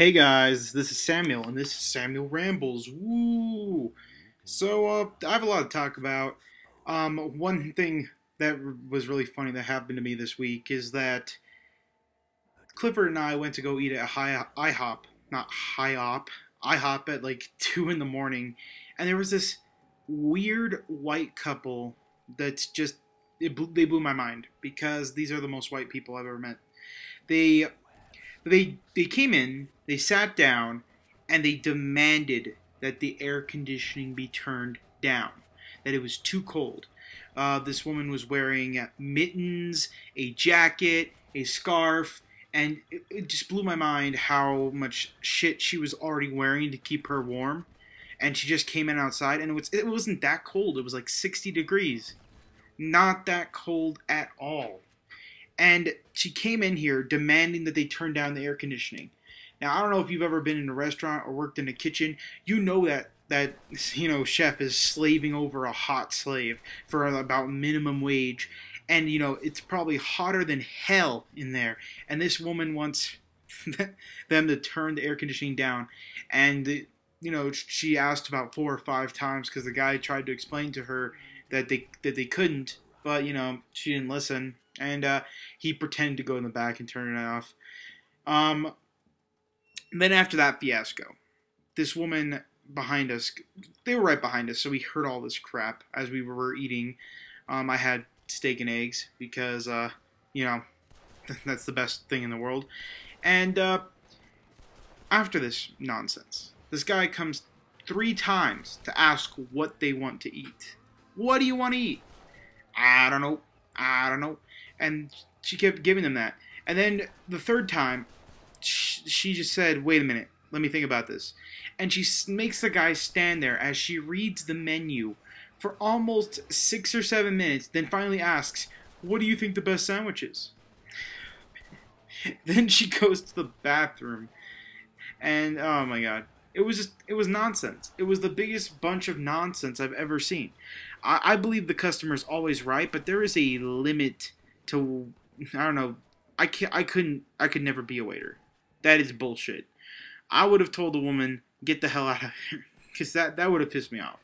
Hey guys, this is Samuel, and this is Samuel Rambles. Woo! I have a lot to talk about. One thing that was really funny that happened to me this week is that Clifford and I went to go eat at IHOP, not HIHOP, IHOP at like 2 in the morning, and there was this weird white couple that's just, they blew my mind because these are the most white people I've ever met. They they came in, they sat down, and they demanded that the air conditioning be turned down, that it was too cold. This woman was wearing mittens, a jacket, a scarf, and it just blew my mind how much shit she was already wearing to keep her warm. And she just came in outside, and it wasn't that cold. It was like 60 degrees. Not that cold at all. And she came in here demanding that they turn down the air conditioning. Now, I don't know if you've ever been in a restaurant or worked in a kitchen. You know that chef is slaving over a hot slave for about minimum wage, and it's probably hotter than hell in there. And this woman wants them to turn the air conditioning down, and she asked about 4 or 5 times because the guy tried to explain to her that they couldn't, but she didn't listen, and he pretended to go in the back and turn it off. Then after that fiasco, this woman behind us, they were right behind us, so we heard all this crap as we were eating. I had steak and eggs because, that's the best thing in the world. And after this nonsense, this guy comes 3 times to ask what they want to eat. What do you want to eat? I don't know. I don't know. And she kept giving them that. And then the 3rd time, she just said, wait a minute, let me think about this. And she makes the guy stand there as she reads the menu for almost 6 or 7 minutes, then finally asks, what do you think the best sandwich is? Then she goes to the bathroom, and oh my god. It was nonsense. It was the biggest bunch of nonsense I've ever seen. I believe the customer's always right, but there is a limit to, I don't know, I could never be a waiter. That is bullshit. I would have told the woman, get the hell out of here, because that would have pissed me off.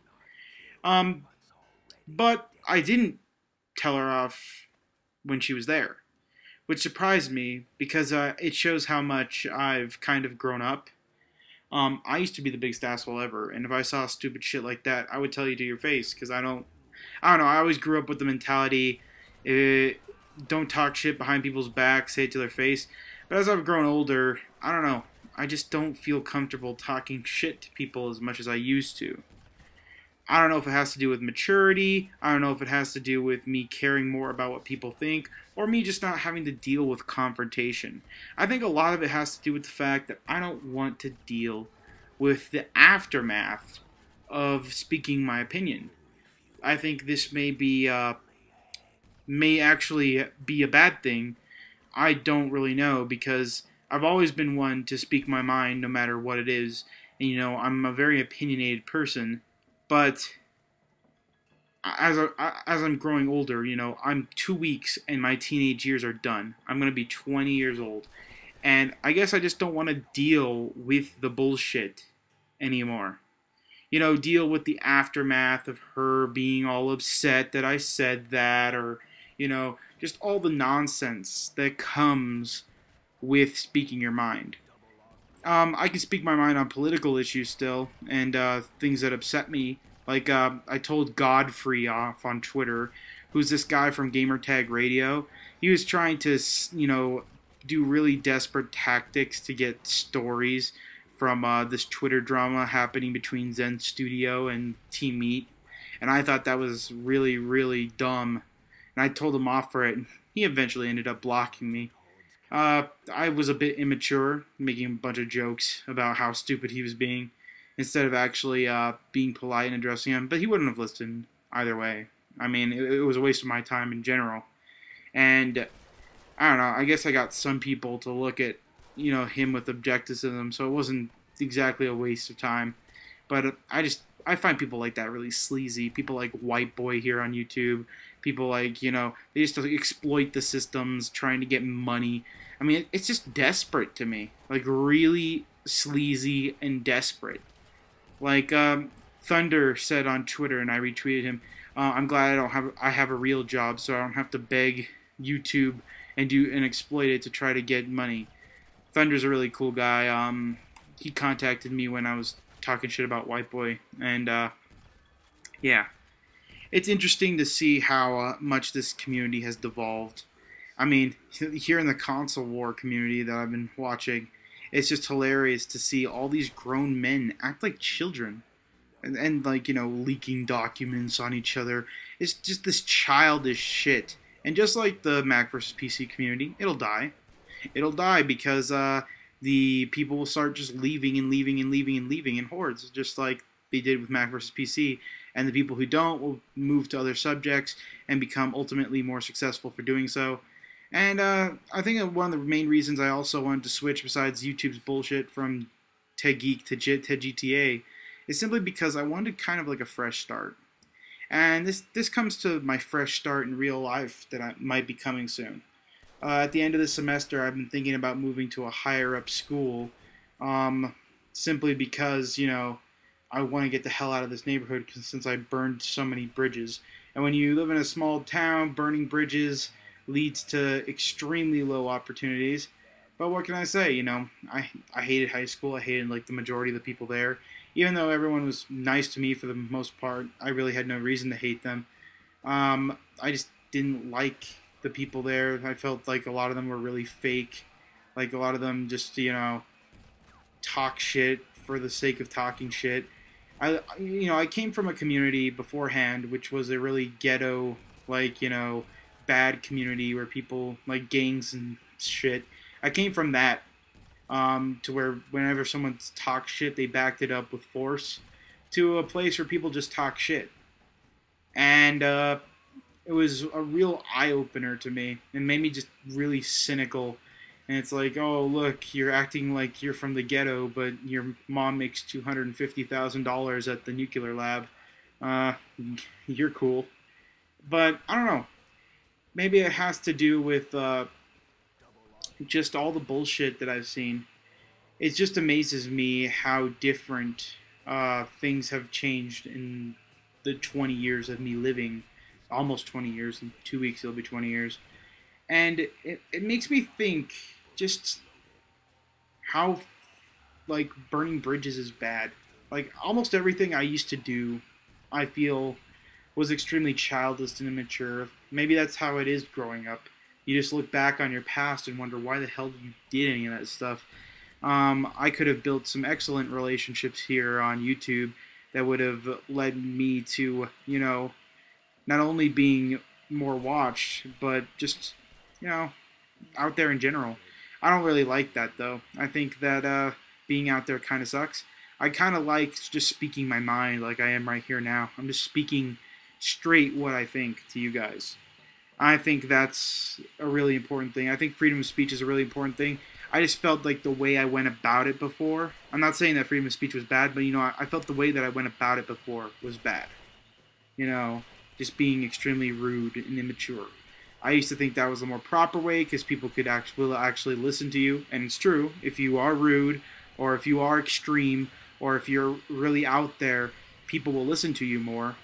But I didn't tell her off when she was there, which surprised me because it shows how much I've kind of grown up. I used to be the biggest asshole ever, and if I saw stupid shit like that, I would tell you to your face, because I don't know, I always grew up with the mentality, don't talk shit behind people's back, say it to their face. But as I've grown older, I don't know, I just don't feel comfortable talking shit to people as much as I used to. I don't know if it has to do with maturity, I don't know if it has to do with me caring more about what people think, or me just not having to deal with confrontation. I think a lot of it has to do with the fact that I don't want to deal with the aftermath of speaking my opinion. I think this may actually be a bad thing. I don't really know, because I've always been one to speak my mind no matter what it is. And I'm a very opinionated person, but as I'm growing older, I'm 2 weeks and my teenage years are done. I'm going to be 20 years old. And I guess I just don't want to deal with the bullshit anymore. Deal with the aftermath of her being all upset that I said that, or, just all the nonsense that comes with speaking your mind. I can speak my mind on political issues still, and things that upset me. Like, I told Godfrey off on Twitter, who's this guy from Gamertag Radio. He was trying to, do really desperate tactics to get stories from this Twitter drama happening between Zen Studio and Team Meat. And I thought that was really, really dumb. And I told him off for it, and he eventually ended up blocking me. I was a bit immature, making a bunch of jokes about how stupid he was being, instead of actually being polite and addressing him. But he wouldn't have listened either way. I mean, it was a waste of my time in general. And I don't know, I guess I got some people to look at, him with objectivism, so it wasn't exactly a waste of time. But I find people like that really sleazy. People like White Boy here on YouTube. People like, they just exploit the systems, trying to get money. I mean, it's just desperate to me. Like, really, sleazy and desperate. Like Thunder said on Twitter, and I retweeted him. I'm glad I have a real job, so I don't have to beg YouTube and exploit it to try to get money. Thunder's a really cool guy. He contacted me when I was talking shit about White Boy, and yeah, it's interesting to see how much this community has devolved. I mean, here in the console war community that I've been watching, it's just hilarious to see all these grown men act like children. And like, leaking documents on each other. It's just this childish shit. And just like the Mac versus PC community, it'll die. It'll die because the people will start just leaving and leaving and leaving and leaving in hordes, just like they did with Mac versus PC. And the people who don't will move to other subjects and become ultimately more successful for doing so. And I think one of the main reasons I also wanted to switch, besides YouTube's bullshit from Ted Geek to Ted GTA, is simply because I wanted kind of like a fresh start. And this comes to my fresh start in real life that might be coming soon. At the end of the semester, I've been thinking about moving to a higher up school, simply because, I want to get the hell out of this neighborhood since I burned so many bridges. And when you live in a small town, burning bridges leads to extremely low opportunities. But what can I say? I hated high school. I hated like the majority of the people there. Even though everyone was nice to me for the most part, I really had no reason to hate them. I just didn't like the people there. I felt like a lot of them were really fake. Like a lot of them just, talk shit for the sake of talking shit. I came from a community beforehand, which was a really ghetto, like, bad community where people, like gangs and shit. I came from that. To where whenever someone talks shit, they backed it up with force, to a place where people just talk shit. And it was a real eye-opener to me, and made me just really cynical. And it's like, oh, look, you're acting like you're from the ghetto, but your mom makes $250,000 at the nuclear lab. You're cool. But, I don't know. Maybe it has to do with just all the bullshit that I've seen. It just amazes me how different things have changed in the 20 years of me living. Almost 20 years. In 2 weeks it'll be 20 years. And it makes me think just how, like, burning bridges is bad. Like, almost everything I used to do, I feel, was extremely childish and immature. Maybe that's how it is growing up. You just look back on your past and wonder why the hell you did any of that stuff. I could have built some excellent relationships here on YouTube that would have led me to, not only being more watched, but just, out there in general. I don't really like that, though. I think that being out there kind of sucks. I kind of like just speaking my mind like I am right here now. I'm just speaking straight what I think to you guys. I think that's a really important thing. I think freedom of speech is a really important thing. I just felt like the way I went about it before, I'm not saying that freedom of speech was bad, but, I felt the way that I went about it before was bad. Just being extremely rude and immature. I used to think that was a more proper way because people could actually listen to you. And it's true. If you are rude, or if you are extreme, or if you're really out there, people will listen to you more.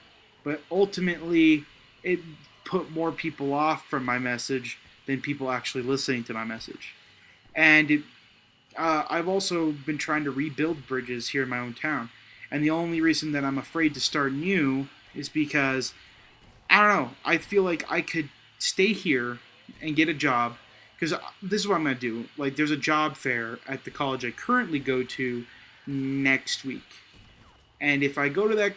But ultimately, it put more people off from my message than people actually listening to my message. And I've also been trying to rebuild bridges here in my own town. And the only reason that I'm afraid to start new is because, I don't know, I feel like I could stay here and get a job. Because this is what I'm going to do. Like, there's a job fair at the college I currently go to next week. And if I go to that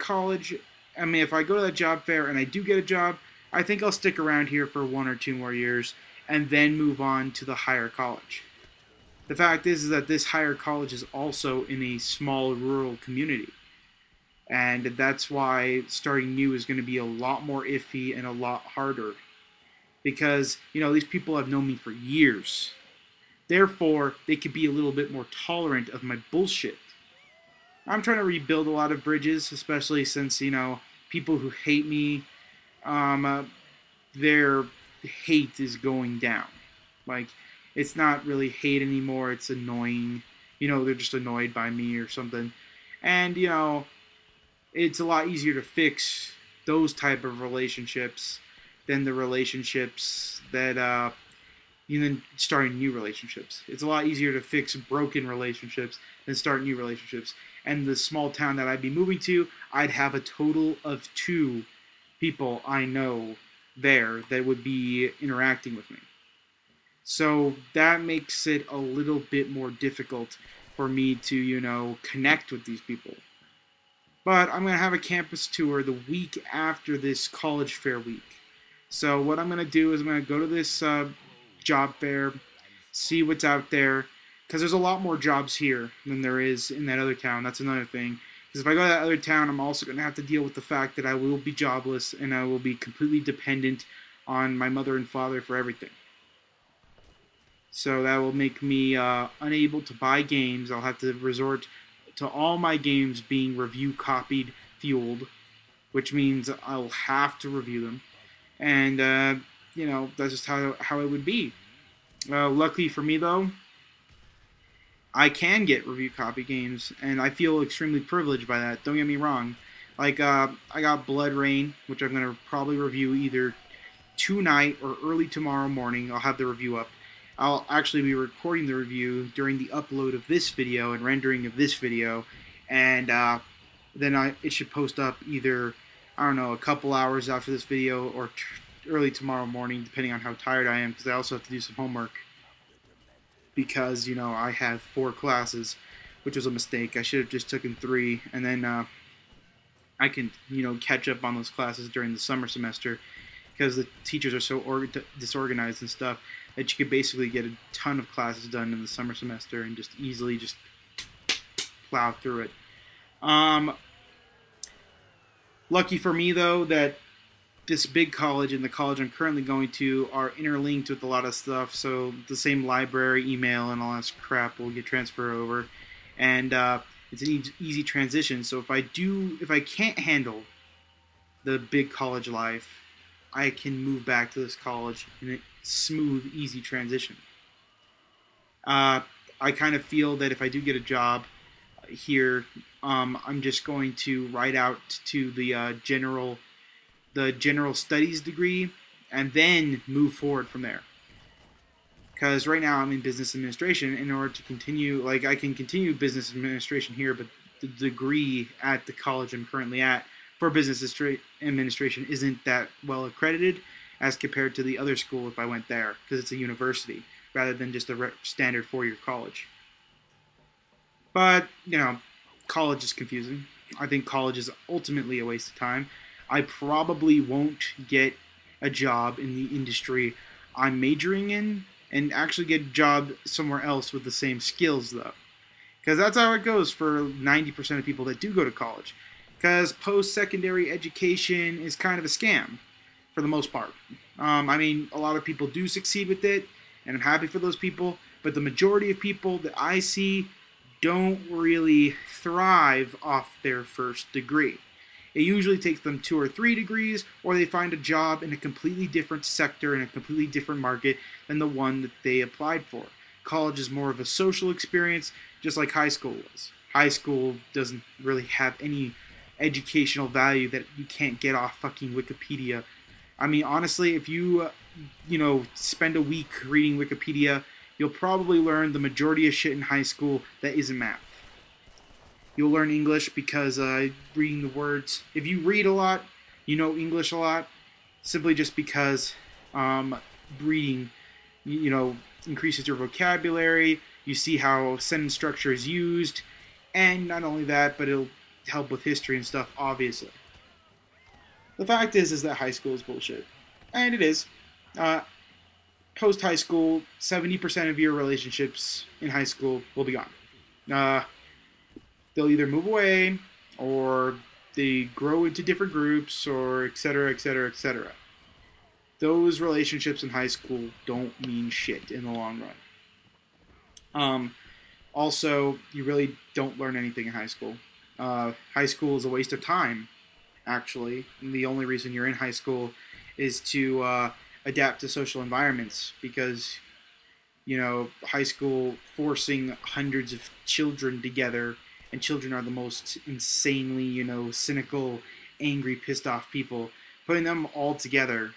if I go to that job fair and I do get a job, I think I'll stick around here for 1 or 2 more years and then move on to the higher college. The fact is that this higher college is also in a small rural community. And that's why starting new is going to be a lot more iffy and a lot harder. Because, these people have known me for years. Therefore, they could be a little bit more tolerant of my bullshit. I'm trying to rebuild a lot of bridges, especially since, people who hate me, their hate is going down. Like, it's not really hate anymore, it's annoying. they're just annoyed by me or something. And, it's a lot easier to fix those type of relationships than the relationships that, than starting new relationships. It's a lot easier to fix broken relationships than start new relationships. And the small town that I'd be moving to, I'd have a total of 2 people I know there that would be interacting with me. So that makes it a little bit more difficult for me to, connect with these people. But I'm going to have a campus tour the week after this college fair week. So what I'm going to do is I'm going to go to this job fair, see what's out there, because there's a lot more jobs here than there is in that other town. That's another thing. Because if I go to that other town, I'm also going to have to deal with the fact that I will be jobless and I will be completely dependent on my mother and father for everything. So that will make me unable to buy games. I'll have to resort to all my games being review copied fueled, which means I'll have to review them. And, that's just how it would be. Luckily for me, though, I can get review copy games, and I feel extremely privileged by that. Don't get me wrong. Like, I got Blood Rain, which I'm going to probably review either tonight or early tomorrow morning. I'll have the review up. I'll actually be recording the review during the upload of this video and rendering of this video, and then it should post up either, I don't know, a couple hours after this video or early tomorrow morning, depending on how tired I am, because I also have to do some homework. Because, I have 4 classes, which was a mistake. I should have just taken 3, and then I can, catch up on those classes during the summer semester, because the teachers are so disorganized and stuff that you could basically get a ton of classes done in the summer semester and just easily just plow through it. Lucky for me, though, that this big college and the college I'm currently going to are interlinked with a lot of stuff, so the same library, email, and all that crap will get transferred over, and it's an easy transition. So if I can't handle the big college life, I can move back to this college in a smooth, easy transition. I kind of feel that if I do get a job here, I'm just going to write out to the general studies degree and then move forward from there. Because right now I'm in business administration. In order to continue, I can continue business administration here, but the degree at the college I'm currently at for business administration isn't that well accredited as compared to the other school if I went there, because it's a university rather than just a standard 4-year college. But, college is confusing. I think college is ultimately a waste of time. I probably won't get a job in the industry I'm majoring in and actually get a job somewhere else with the same skills, though. Because that's how it goes for 90% of people that do go to college. Because post-secondary education is kind of a scam, for the most part. A lot of people do succeed with it, and I'm happy for those people, but the majority of people that I see don't really thrive off their first degree. It usually takes them 2 or 3 degrees, or they find a job in a completely different sector, in a completely different market than the one that they applied for. College is more of a social experience, just like high school was. High school doesn't really have any educational value that you can't get off fucking Wikipedia. Honestly, if you, spend a week reading Wikipedia, you'll probably learn the majority of shit in high school that isn't math. You'll learn English because reading the words. If you read a lot, you know English a lot, simply just because reading, increases your vocabulary. You see how sentence structure is used, and not only that, but it'll help with history and stuff, obviously. The fact is that high school is bullshit. And it is. Post-high school, 70% of your relationships in high school will be gone. They'll either move away, or they grow into different groups, or etc., etc., etc. Those relationships in high school don't mean shit in the long run. Also, you really don't learn anything in high school. High school is a waste of time, actually. And the only reason you're in high school is to adapt to social environments, because high school forcing hundreds of children together, and children are the most insanely, cynical, angry, pissed off people. Putting them all together,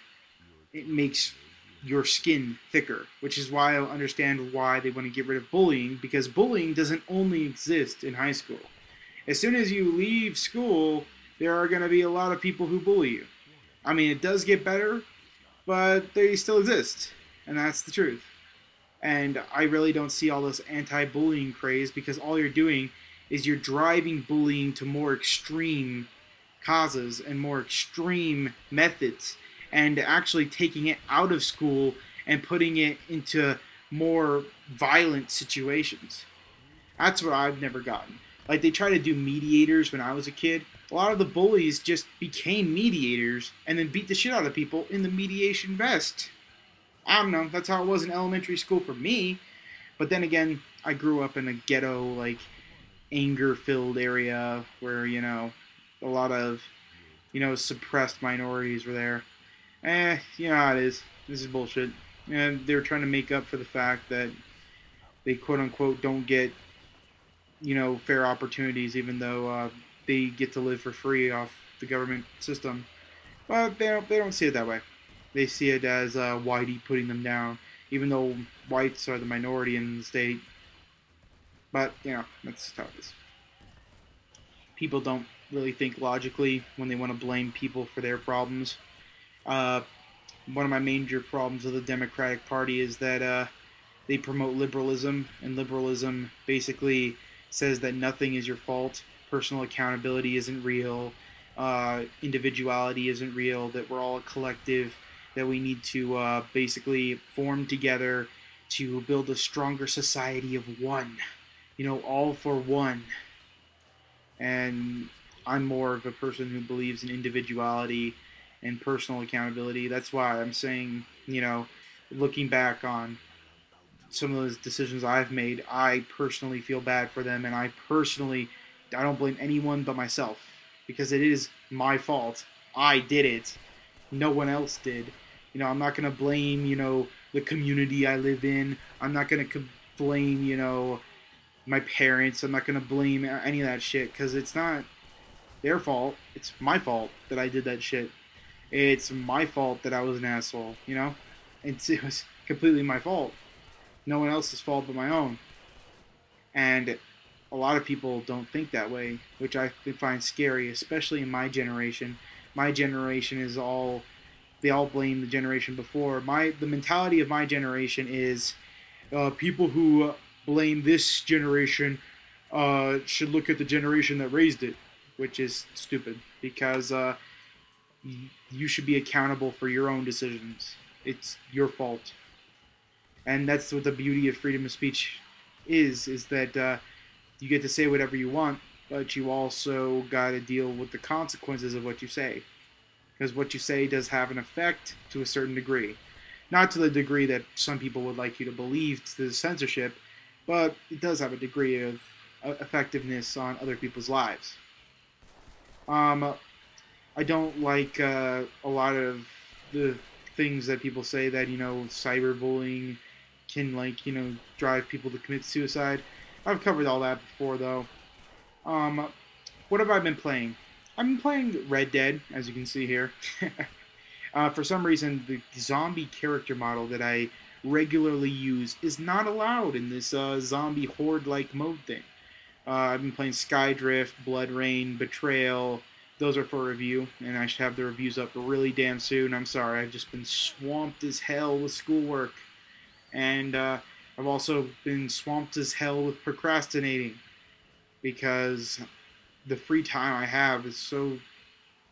it makes your skin thicker, which is why I understand why they want to get rid of bullying, because bullying doesn't only exist in high school. As soon as you leave school, there are going to be a lot of people who bully you. I mean, it does get better, but they still exist, and that's the truth. And I really don't see all this anti-bullying craze, because all you're doing is you're driving bullying to more extreme causes and more extreme methods, and actually taking it out of school and putting it into more violent situations. That's what I've never gotten. Like, they try to do mediators when I was a kid. A lot of the bullies just became mediators and then beat the shit out of people in the mediation vest. I don't know, that's how it was in elementary school for me. But then again, I grew up in a ghetto, like, anger-filled area where, a lot of, suppressed minorities were there. You know how it is. This is bullshit. And they're trying to make up for the fact that they quote-unquote don't get, fair opportunities, even though they get to live for free off the government system. But they don't see it that way. They see it as whitey putting them down, even though whites are the minority in the state. But, that's how it is. People don't really think logically when they want to blame people for their problems. One of my major problems with the Democratic Party is that they promote liberalism, and liberalism basically says that nothing is your fault, personal accountability isn't real, individuality isn't real, that we're all a collective, that we need to basically form together to build a stronger society of one, all for one. And I'm more of a person who believes in individuality and personal accountability. That's why I'm saying, looking back on some of those decisions I've made, I personally feel bad for them, and I don't blame anyone but myself, because it is my fault. I did it. No one else did. I'm not going to blame, the community I live in. I'm not going to blame, my parents. I'm not going to blame any of that shit, because it's not their fault. It's my fault that I did that shit. It's my fault that I was an asshole, It was completely my fault. No one else's fault but my own. And a lot of people don't think that way, which I find scary, especially in my generation. My generation is they all blame the generation before. The mentality of my generation is people who blame this generation should look at the generation that raised it, which is stupid, because you should be accountable for your own decisions. It's your fault. And that's what the beauty of freedom of speech is that you get to say whatever you want, but you also got to deal with the consequences of what you say. Because what you say does have an effect to a certain degree. Not to the degree that some people would like you to believe, to the censorship, but it does have a degree of effectiveness on other people's lives. I don't like a lot of the things that people say that, cyberbullying can, drive people to commit suicide. I've covered all that before, though. What have I been playing? I've been playing Red Dead, as you can see here. For some reason, the zombie character model that I regularly use is not allowed in this zombie horde-like mode thing. I've been playing Skydrift, Blood Rain, Betrayal. Those are for review, and I should have the reviews up really damn soon. I'm sorry, I've just been swamped as hell with schoolwork. And I've also been swamped as hell with procrastinating, because the free time I have is so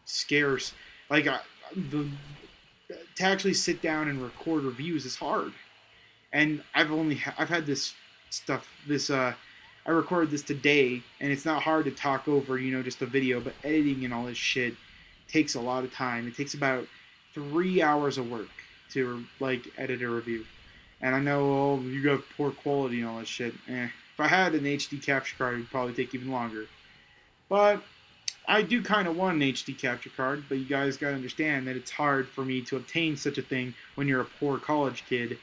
scarce. Like, to actually sit down and record reviews is hard. And I've had this stuff, I recorded this today, and it's not hard to talk over, just a video, but editing and all this shit takes a lot of time. It takes about 3 hours of work to, edit a review. And I know, you got poor quality and all that shit. If I had an HD capture card, it would probably take even longer. But I do kind of want an HD capture card, but you guys got to understand that it's hard for me to obtain such a thing when you're a poor college kid.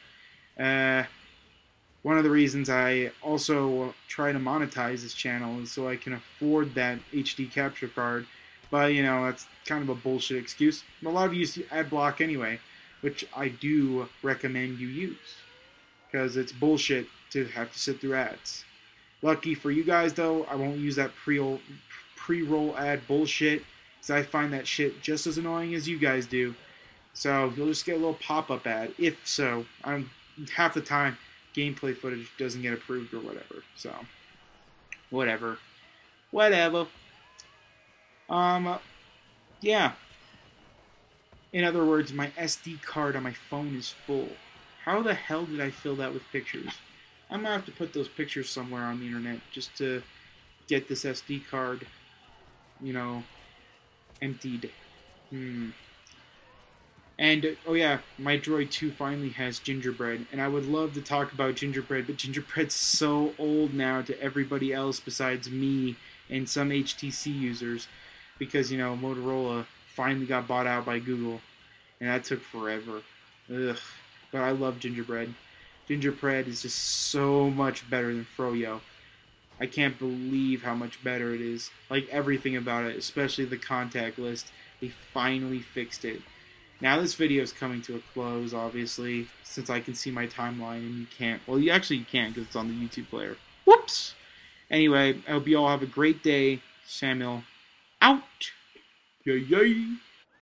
One of the reasons I also try to monetize this channel is so I can afford that HD capture card. But, you know, that's kind of a bullshit excuse. A lot of you use ad block anyway, which I do recommend you use, because it's bullshit to have to sit through ads. Lucky for you guys, though, I won't use that pre-roll ad bullshit, because I find that shit just as annoying as you guys do. So you'll just get a little pop-up ad. If so, half the time gameplay footage doesn't get approved or whatever. So whatever. Yeah. In other words, my SD card on my phone is full. How the hell did I fill that with pictures? I'm gonna have to put those pictures somewhere on the internet just to get this SD card, you know, emptied. And, oh yeah, my Droid 2 finally has gingerbread, and I would love to talk about gingerbread, but gingerbread's so old now to everybody else besides me and some HTC users, because, you know, Motorola finally got bought out by Google, and that took forever. Ugh. But I love gingerbread. Gingerbread is just so much better than Froyo. I can't believe how much better it is. Like, everything about it, especially the contact list. They finally fixed it. Now this video is coming to a close, obviously, since I can see my timeline and you can't. Well, you actually can't because it's on the YouTube player. Whoops! Anyway, I hope you all have a great day. Samuel, out! Yay, yay!